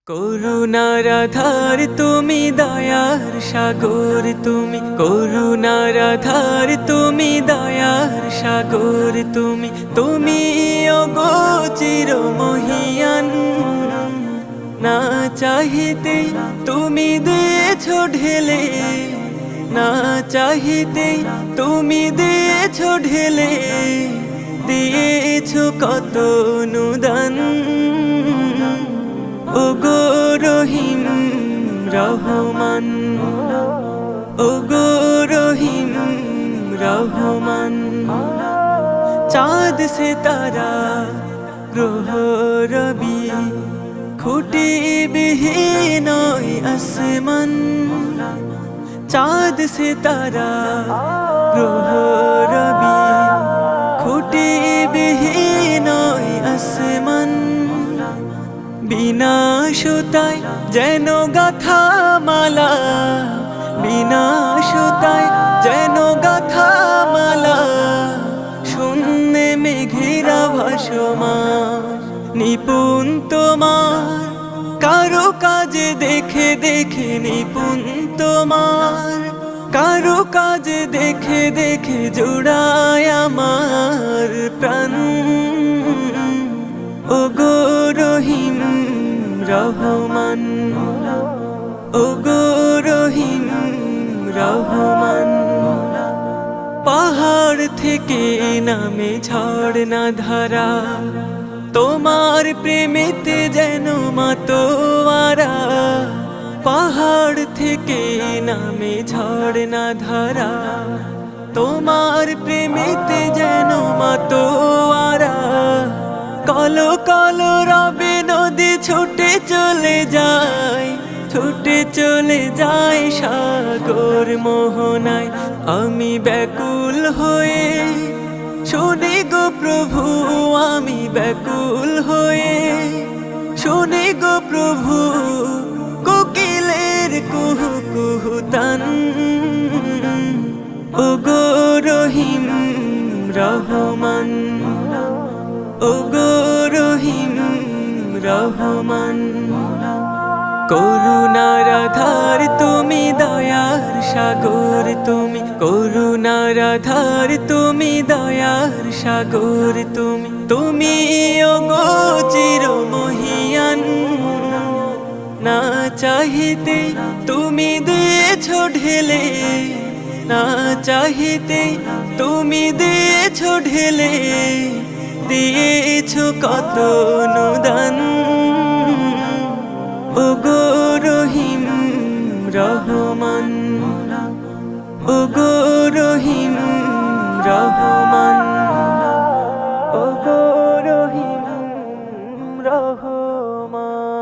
করুণার আধার তুমি, দয়ার সাগর তুমি, করুণার আধার তুমি, দয়ার সাগর তুমি, তুমি ওগো চির মহিয়ান। না চাহিতে তুমি দিয়েছো ঢেলে, না চাহিতে তুমি দিয়েছো ঢেলে, দিয়েছো কত অনুদান। ওগো রহিম রহমান, ওগো রহিম রহমান। চাঁদ সে তারা গ্রহ রবি, খুঁটি বিহীন আসমান। চাঁদ সে তারা গ্রহ রবি, খুঁটি বিহীন আসমান। বিনা সুতায় যেন গাথা মালা, বিনা সুতায় যেন গাথা মালা। শূন্যে মেঘেরা ভাসমান, নিপুণ তোমার কারো কাজে দেখে দেখে, নিপুণ তোমার কারো কাজে দেখে দেখে, জোড়ায় আমার প্রাণ। ওগো রহিম রহমান, ওগো রহিম রহমান। পাহাড় থেকে নামে ঝর্ণা ধারা, তোমার প্রেমেতে যেন মাতোয়ারা। পাহাড় থেকে নামে ঝর্ণা ধারা, তোমার প্রেমেতে যেন মাতোয়ারা। কলো কলো রবে নদী ছুটে চলে যায়, ছুটে চলে যায় সাগর মোহনায়। আমি ব্যাকুল হয়ে শুনি গো প্রভু, আমি ব্যাকুল হয়ে শুনি গো প্রভু, কোকিলের কুহু কুহু তান। ওগো রহিম রহমান, ওগো রহিম রহমান। করুণার আধার তুমি, দয়ার সাগর তুমি, করুণার আধার তুমি, দয়ার সাগর তুমি, তুমি ওগো চির মহিয়ান। না চাহিতে তুমি দিয়েছো ঢেলে, না চাহিতে তুমি দিয়েছো ঢেলে, দিয়েছো কত অনুদান। ওগো রহিম রহমান, ওগো রহিম রহমান, ওগো রহিম রহমান।